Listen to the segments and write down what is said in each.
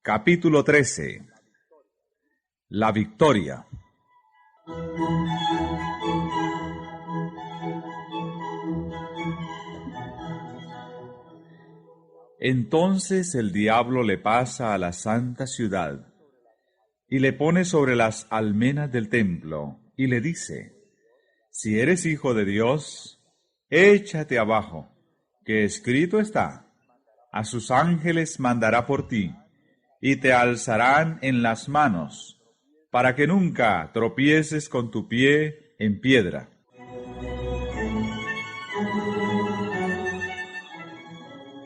Capítulo 13. La victoria. Entonces el diablo le pasa a la santa ciudad y le pone sobre las almenas del templo y le dice: si eres hijo de Dios, échate abajo, que escrito está: a sus ángeles mandará por ti, y te alzarán en las manos, para que nunca tropieces con tu pie en piedra.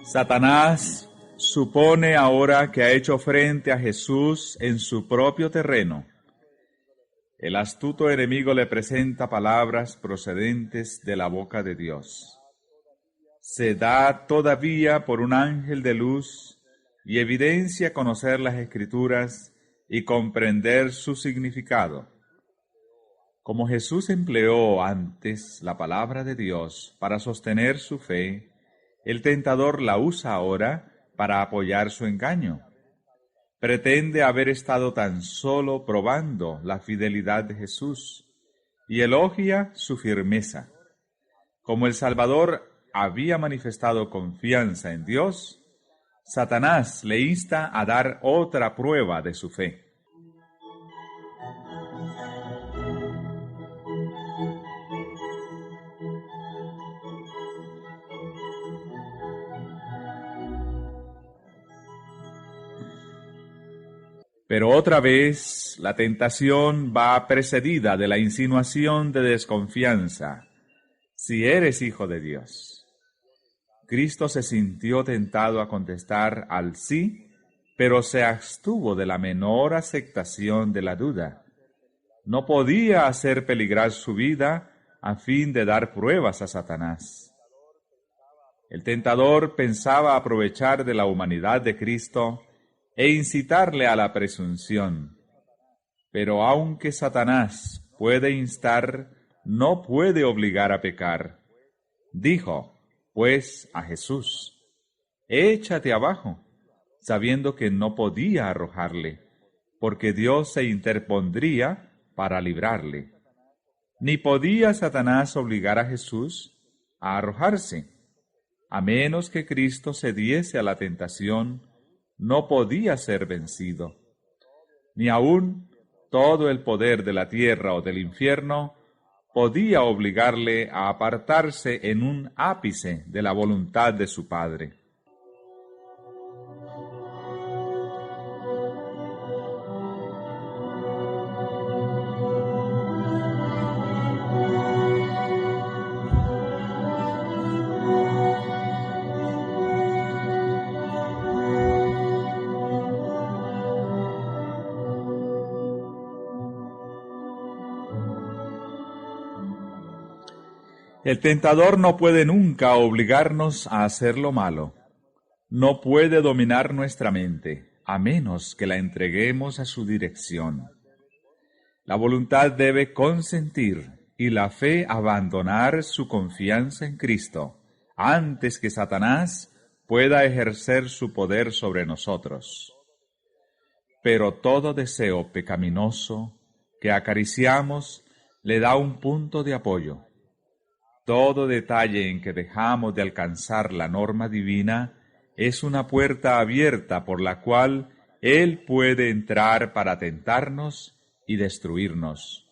Satanás supone ahora que ha hecho frente a Jesús en su propio terreno. El astuto enemigo le presenta palabras procedentes de la boca de Dios. Se da todavía por un ángel de luz y evidencia conocer las Escrituras y comprender su significado. Como Jesús empleó antes la palabra de Dios para sostener su fe, el tentador la usa ahora para apoyar su engaño. Pretende haber estado tan solo probando la fidelidad de Jesús y elogia su firmeza. Como el Salvador había manifestado confianza en Dios, Satanás le insta a dar otra prueba de su fe. Pero otra vez la tentación va precedida de la insinuación de desconfianza. Si eres hijo de Dios. Cristo se sintió tentado a contestar al sí, pero se abstuvo de la menor aceptación de la duda. No podía hacer peligrar su vida a fin de dar pruebas a Satanás. El tentador pensaba aprovechar de la humanidad de Cristo e incitarle a la presunción. Pero aunque Satanás puede instar, no puede obligar a pecar. Dijo pues a Jesús: échate abajo, sabiendo que no podía arrojarle, porque Dios se interpondría para librarle. Ni podía Satanás obligar a Jesús a arrojarse. A menos que Cristo cediese a la tentación, no podía ser vencido. Ni aun todo el poder de la tierra o del infierno podía obligarle a apartarse en un ápice de la voluntad de su Padre. El tentador no puede nunca obligarnos a hacer lo malo. No puede dominar nuestra mente, a menos que la entreguemos a su dirección. La voluntad debe consentir y la fe abandonar su confianza en Cristo, antes que Satanás pueda ejercer su poder sobre nosotros. Pero todo deseo pecaminoso que acariciamos le da un punto de apoyo. Todo detalle en que dejamos de alcanzar la norma divina es una puerta abierta por la cual Él puede entrar para tentarnos y destruirnos.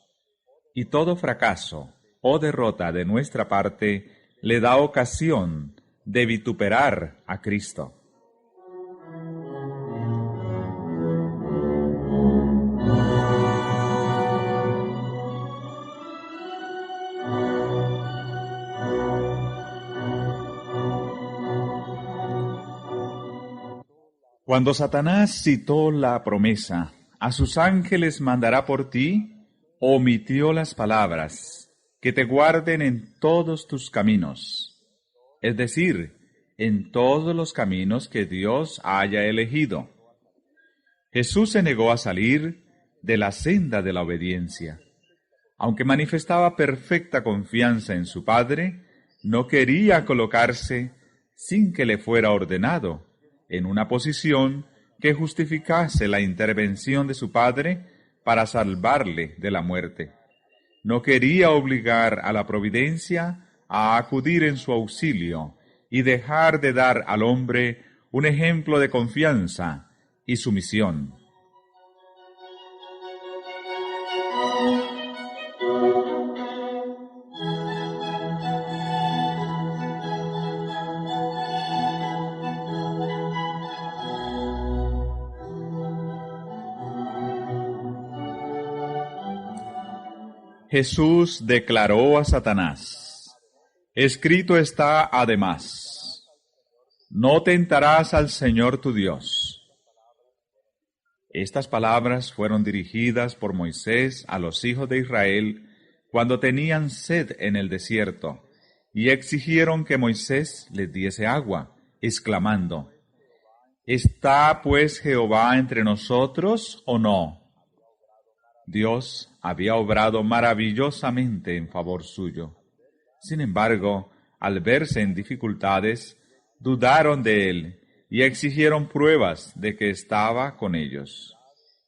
Y todo fracaso o derrota de nuestra parte le da ocasión de vituperar a Cristo. Cuando Satanás citó la promesa: a sus ángeles mandará por ti, omitió las palabras: que te guarden en todos tus caminos, es decir, en todos los caminos que Dios haya elegido. Jesús se negó a salir de la senda de la obediencia. Aunque manifestaba perfecta confianza en su Padre, no quería colocarse sin que le fuera ordenado en una posición que justificase la intervención de su Padre para salvarle de la muerte. No quería obligar a la providencia a acudir en su auxilio y dejar de dar al hombre un ejemplo de confianza y sumisión. Jesús declaró a Satanás: escrito está además, no tentarás al Señor tu Dios. Estas palabras fueron dirigidas por Moisés a los hijos de Israel cuando tenían sed en el desierto, y exigieron que Moisés les diese agua, exclamando: ¿está pues Jehová entre nosotros o no? Dios había obrado maravillosamente en favor suyo. Sin embargo, al verse en dificultades, dudaron de él y exigieron pruebas de que estaba con ellos.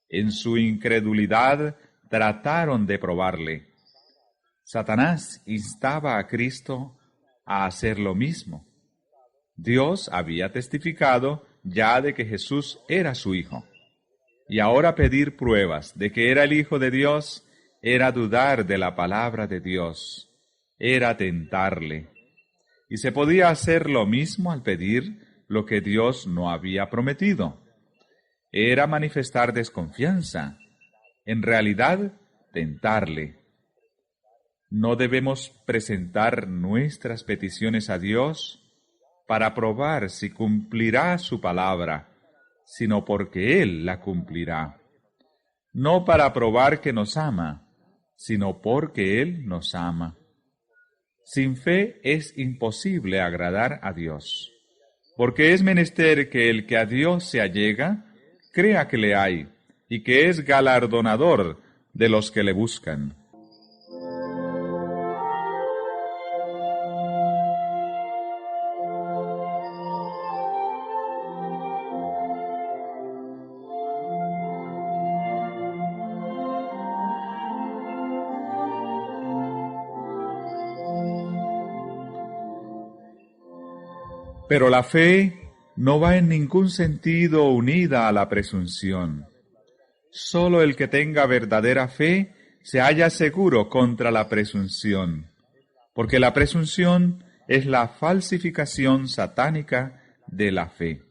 En su incredulidad trataron de probarle. Satanás instaba a Cristo a hacer lo mismo. Dios había testificado ya de que Jesús era su Hijo. Y ahora pedir pruebas de que era el Hijo de Dios era dudar de la palabra de Dios, era tentarle. Y se podía hacer lo mismo al pedir lo que Dios no había prometido. Era manifestar desconfianza, en realidad tentarle. No debemos presentar nuestras peticiones a Dios para probar si cumplirá su palabra, sino porque Él la cumplirá. No para probar que nos ama, sino porque Él nos ama. Sin fe es imposible agradar a Dios, porque es menester que el que a Dios se allega, crea que le hay, y que es galardonador de los que le buscan. Pero la fe no va en ningún sentido unida a la presunción. Solo el que tenga verdadera fe se halla seguro contra la presunción, porque la presunción es la falsificación satánica de la fe.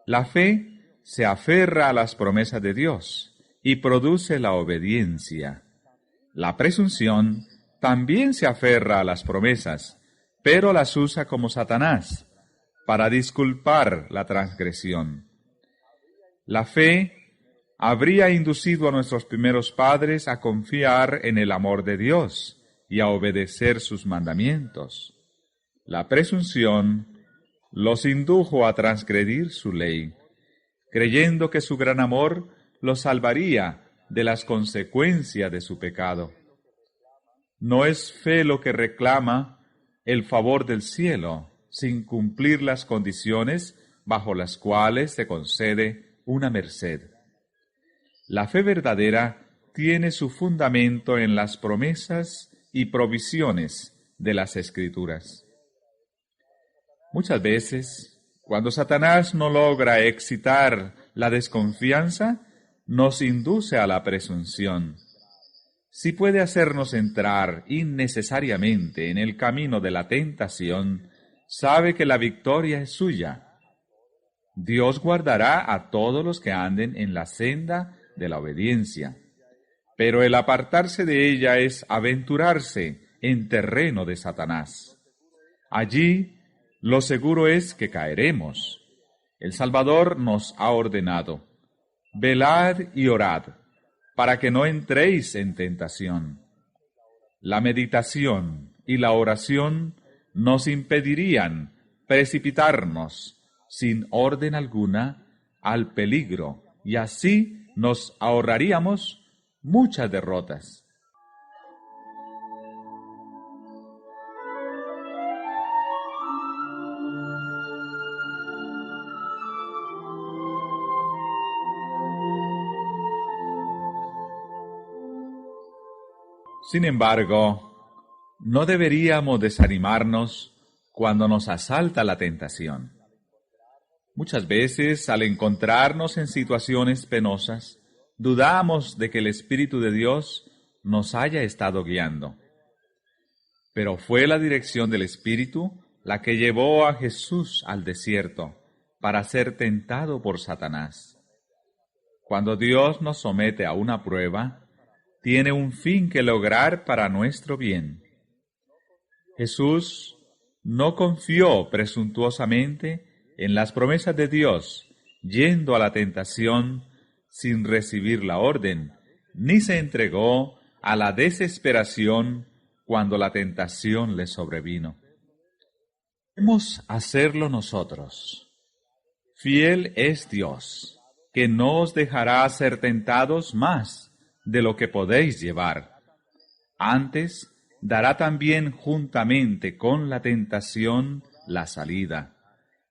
La fe se aferra a las promesas de Dios y produce la obediencia. La presunción también se aferra a las promesas, pero las usa como Satanás, para disculpar la transgresión. La fe habría inducido a nuestros primeros padres a confiar en el amor de Dios y a obedecer sus mandamientos. La presunción los indujo a transgredir su ley, creyendo que su gran amor los salvaría de las consecuencias de su pecado. No es fe lo que reclama el favor del cielo, sin cumplir las condiciones bajo las cuales se concede una merced. La fe verdadera tiene su fundamento en las promesas y provisiones de las Escrituras. Muchas veces, cuando Satanás no logra excitar la desconfianza, nos induce a la presunción. Si puede hacernos entrar innecesariamente en el camino de la tentación, sabe que la victoria es suya. Dios guardará a todos los que anden en la senda de la obediencia, pero el apartarse de ella es aventurarse en terreno de Satanás. Allí, lo seguro es que caeremos. El Salvador nos ha ordenado: velad y orad, para que no entréis en tentación. La meditación y la oración nos impedirían precipitarnos sin orden alguna al peligro, y así nos ahorraríamos muchas derrotas. Sin embargo, no deberíamos desanimarnos cuando nos asalta la tentación. Muchas veces, al encontrarnos en situaciones penosas, dudamos de que el Espíritu de Dios nos haya estado guiando. Pero fue la dirección del Espíritu la que llevó a Jesús al desierto para ser tentado por Satanás. Cuando Dios nos somete a una prueba, tiene un fin que lograr para nuestro bien. Jesús no confió presuntuosamente en las promesas de Dios, yendo a la tentación sin recibir la orden, ni se entregó a la desesperación cuando la tentación le sobrevino. Debemos hacerlo nosotros. Fiel es Dios, que no os dejará ser tentados más de lo que podéis llevar. Antes, dará también juntamente con la tentación la salida,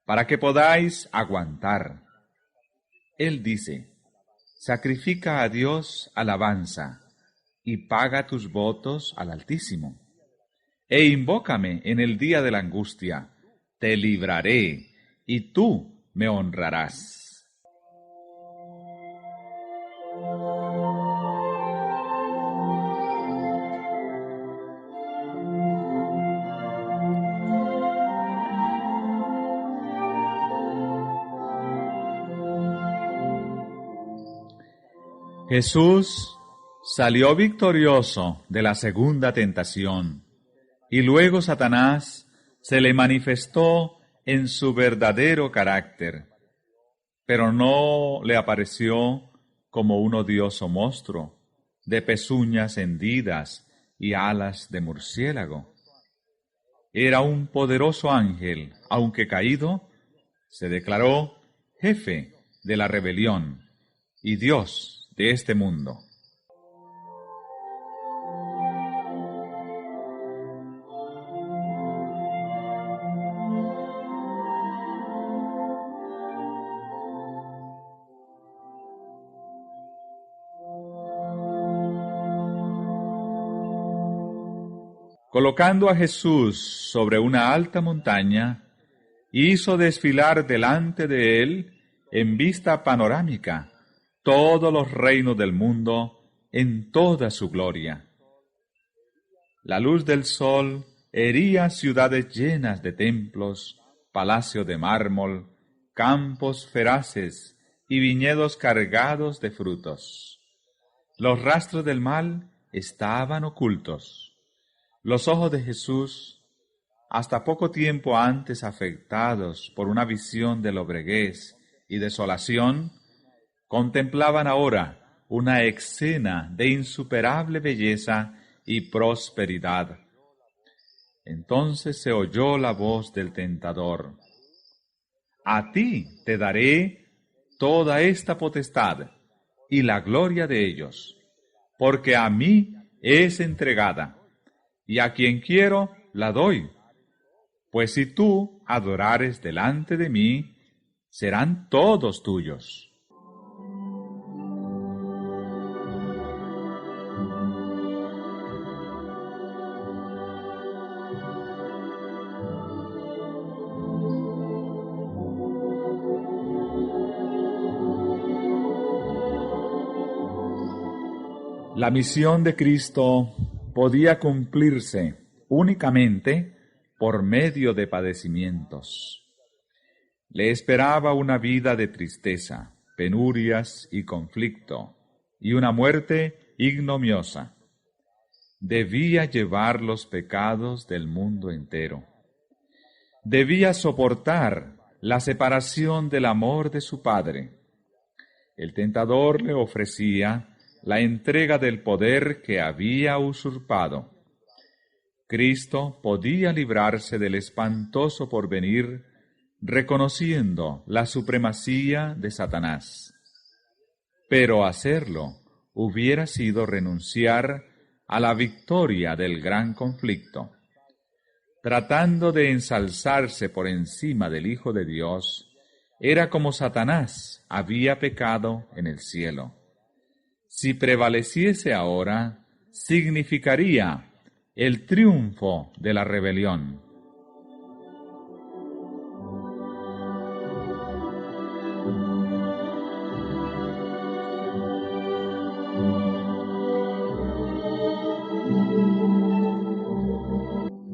para que podáis aguantar. Él dice: sacrifica a Dios alabanza, y paga tus votos al Altísimo. E invócame en el día de la angustia, te libraré, y tú me honrarás. Jesús salió victorioso de la segunda tentación, y luego Satanás se le manifestó en su verdadero carácter, pero no le apareció como un odioso monstruo, de pezuñas hendidas y alas de murciélago. Era un poderoso ángel, aunque caído, se declaró jefe de la rebelión y Dios de este mundo. Colocando a Jesús sobre una alta montaña, hizo desfilar delante de él, en vista panorámica, todos los reinos del mundo en toda su gloria. La luz del sol hería ciudades llenas de templos, palacios de mármol, campos feraces y viñedos cargados de frutos. Los rastros del mal estaban ocultos. Los ojos de Jesús, hasta poco tiempo antes afectados por una visión de lobreguez y desolación, contemplaban ahora una escena de insuperable belleza y prosperidad. Entonces se oyó la voz del tentador: a ti te daré toda esta potestad y la gloria de ellos, porque a mí es entregada, y a quien quiero la doy. Pues si tú adorares delante de mí, serán todos tuyos. La misión de Cristo podía cumplirse únicamente por medio de padecimientos. Le esperaba una vida de tristeza, penurias y conflicto, y una muerte ignominiosa. Debía llevar los pecados del mundo entero. Debía soportar la separación del amor de su Padre. El tentador le ofrecía la entrega del poder que había usurpado. Cristo podía librarse del espantoso porvenir, reconociendo la supremacía de Satanás. Pero hacerlo hubiera sido renunciar a la victoria del gran conflicto. Tratando de ensalzarse por encima del Hijo de Dios, era como Satanás había pecado en el cielo. Si prevaleciese ahora, significaría el triunfo de la rebelión.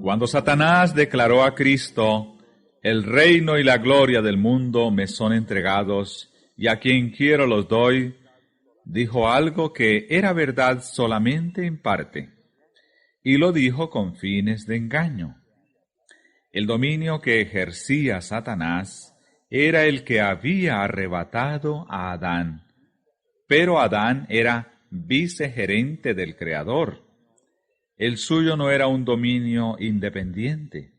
Cuando Satanás declaró a Cristo, el reino y la gloria del mundo me son entregados, y a quien quiero los doy, dijo algo que era verdad solamente en parte, y lo dijo con fines de engaño. El dominio que ejercía Satanás era el que había arrebatado a Adán, pero Adán era vicegerente del Creador. El suyo no era un dominio independiente.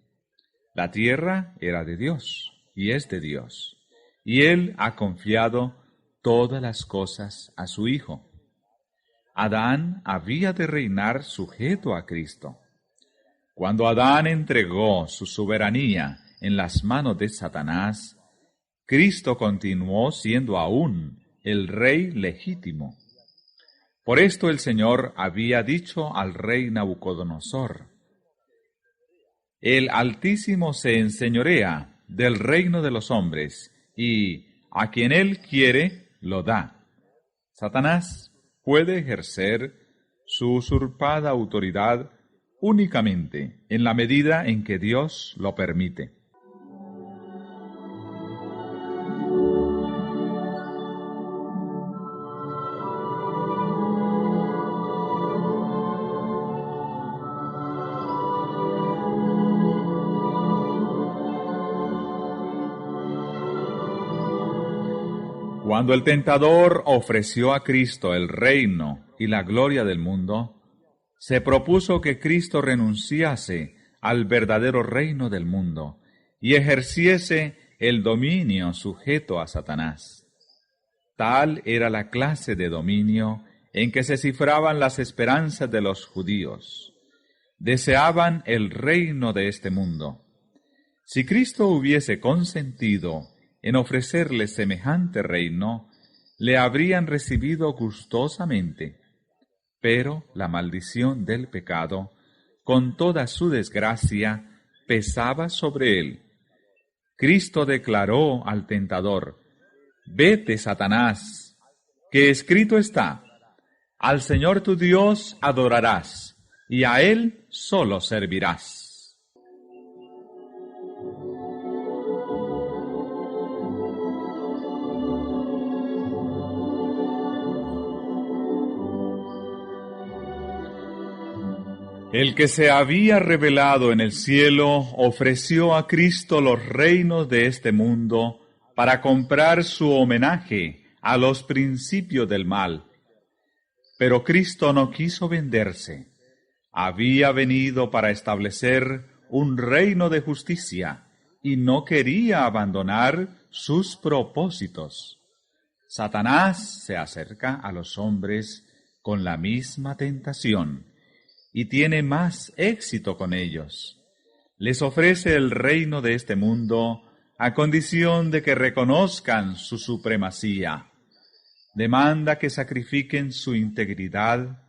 La tierra era de Dios y es de Dios, y Él ha confiado todas las cosas a su Hijo. Adán había de reinar sujeto a Cristo. Cuando Adán entregó su soberanía en las manos de Satanás, Cristo continuó siendo aún el Rey legítimo. Por esto el Señor había dicho al rey Nabucodonosor: el Altísimo se enseñorea del reino de los hombres, y a quien Él quiere lo da. Satanás puede ejercer su usurpada autoridad únicamente en la medida en que Dios lo permite. Cuando el tentador ofreció a Cristo el reino y la gloria del mundo, se propuso que Cristo renunciase al verdadero reino del mundo y ejerciese el dominio sujeto a Satanás. Tal era la clase de dominio en que se cifraban las esperanzas de los judíos. Deseaban el reino de este mundo. Si Cristo hubiese consentido en ofrecerles semejante reino, le habrían recibido gustosamente. Pero la maldición del pecado, con toda su desgracia, pesaba sobre él. Cristo declaró al tentador: «Vete, Satanás, que escrito está, al Señor tu Dios adorarás, y a Él solo servirás». El que se había revelado en el cielo ofreció a Cristo los reinos de este mundo para comprar su homenaje a los principios del mal. Pero Cristo no quiso venderse. Había venido para establecer un reino de justicia y no quería abandonar sus propósitos. Satanás se acerca a los hombres con la misma tentación y tiene más éxito con ellos. Les ofrece el reino de este mundo a condición de que reconozcan su supremacía. Demanda que sacrifiquen su integridad,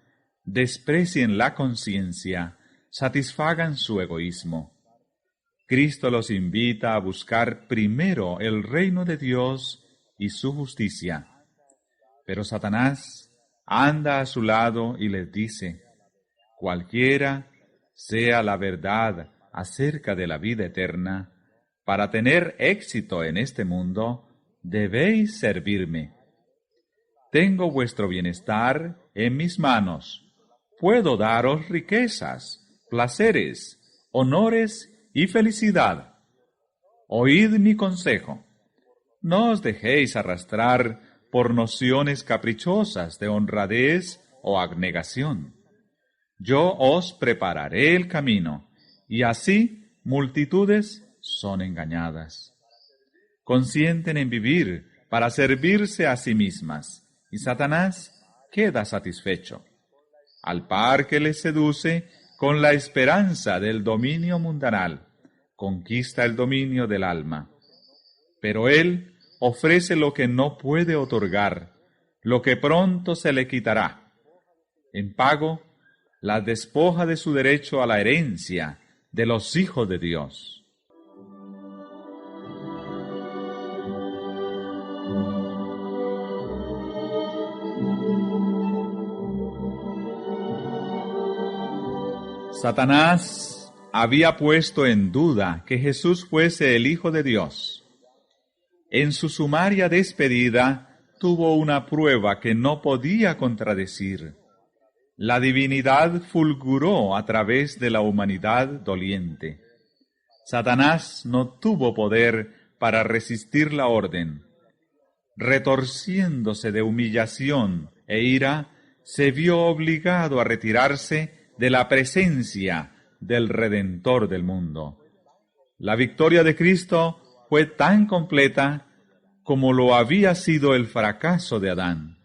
desprecien la conciencia, satisfagan su egoísmo. Cristo los invita a buscar primero el reino de Dios y su justicia. Pero Satanás anda a su lado y les dice: cualquiera sea la verdad acerca de la vida eterna, para tener éxito en este mundo, debéis servirme. Tengo vuestro bienestar en mis manos. Puedo daros riquezas, placeres, honores y felicidad. Oíd mi consejo. No os dejéis arrastrar por nociones caprichosas de honradez o abnegación. Yo os prepararé el camino, y así multitudes son engañadas. Consienten en vivir para servirse a sí mismas, y Satanás queda satisfecho, al par que les seduce con la esperanza del dominio mundanal, conquista el dominio del alma. Pero él ofrece lo que no puede otorgar, lo que pronto se le quitará. En pago, la despoja de su derecho a la herencia de los hijos de Dios. Satanás había puesto en duda que Jesús fuese el Hijo de Dios. En su sumaria despedida tuvo una prueba que no podía contradecir. La divinidad fulguró a través de la humanidad doliente. Satanás no tuvo poder para resistir la orden. Retorciéndose de humillación e ira, se vio obligado a retirarse de la presencia del Redentor del mundo. La victoria de Cristo fue tan completa como lo había sido el fracaso de Adán.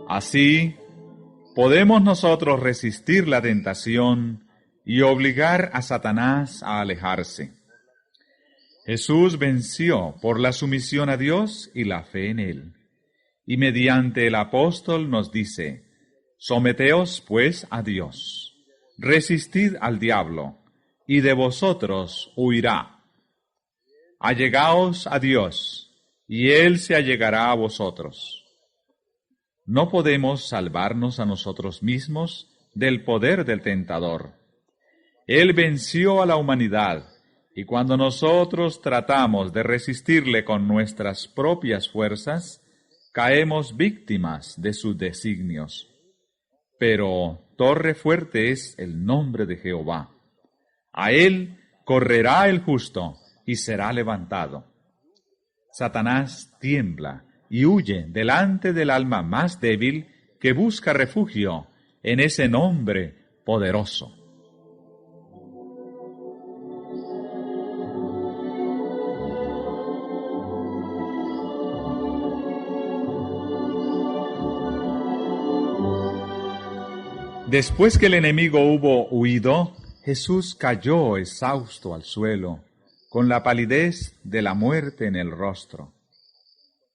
Así, podemos nosotros resistir la tentación y obligar a Satanás a alejarse. Jesús venció por la sumisión a Dios y la fe en Él. Y mediante el apóstol nos dice: someteos pues a Dios, resistid al diablo, y de vosotros huirá. Allegaos a Dios, y Él se allegará a vosotros. No podemos salvarnos a nosotros mismos del poder del tentador. Él venció a la humanidad, y cuando nosotros tratamos de resistirle con nuestras propias fuerzas, caemos víctimas de sus designios. Pero torre fuerte es el nombre de Jehová. A él correrá el justo y será levantado. Satanás tiembla y huye delante del alma más débil que busca refugio en ese nombre poderoso. Después que el enemigo hubo huido, Jesús cayó exhausto al suelo, con la palidez de la muerte en el rostro.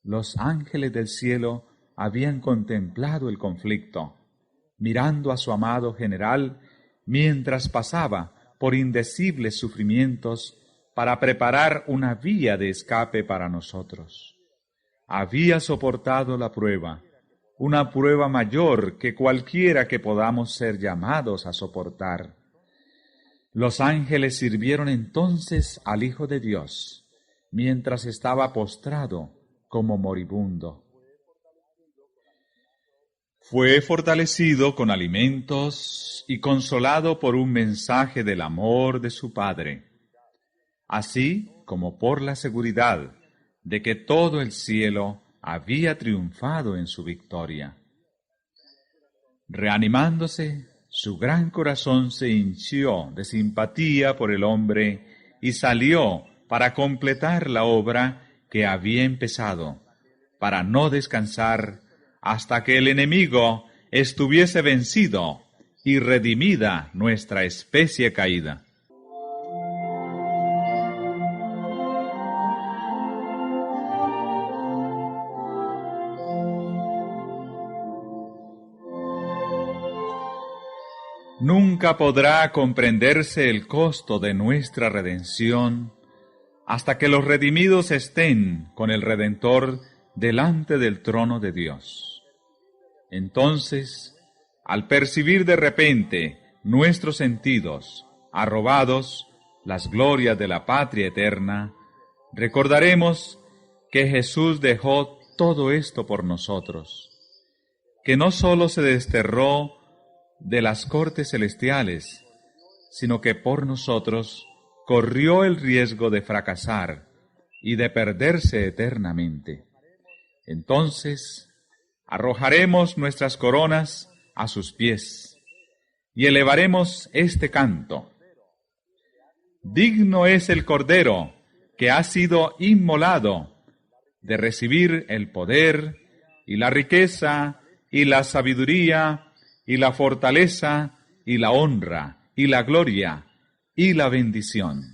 Los ángeles del cielo habían contemplado el conflicto, mirando a su amado general mientras pasaba por indecibles sufrimientos para preparar una vía de escape para nosotros. Había soportado la prueba, una prueba mayor que cualquiera que podamos ser llamados a soportar. Los ángeles sirvieron entonces al Hijo de Dios, mientras estaba postrado como moribundo. Fue fortalecido con alimentos y consolado por un mensaje del amor de su Padre, así como por la seguridad de que todo el cielo había triunfado en su victoria. Reanimándose, su gran corazón se hinchió de simpatía por el hombre y salió para completar la obra que había empezado, para no descansar hasta que el enemigo estuviese vencido y redimida nuestra especie caída. Nunca podrá comprenderse el costo de nuestra redención hasta que los redimidos estén con el Redentor delante del trono de Dios. Entonces, al percibir de repente nuestros sentidos arrobados las glorias de la patria eterna, recordaremos que Jesús dejó todo esto por nosotros, que no sólo se desterró de las cortes celestiales, sino que por nosotros corrió el riesgo de fracasar y de perderse eternamente. Entonces, arrojaremos nuestras coronas a sus pies y elevaremos este canto. Digno es el Cordero que ha sido inmolado de recibir el poder y la riqueza y la sabiduría y la fortaleza y la honra y la gloria, y la bendición.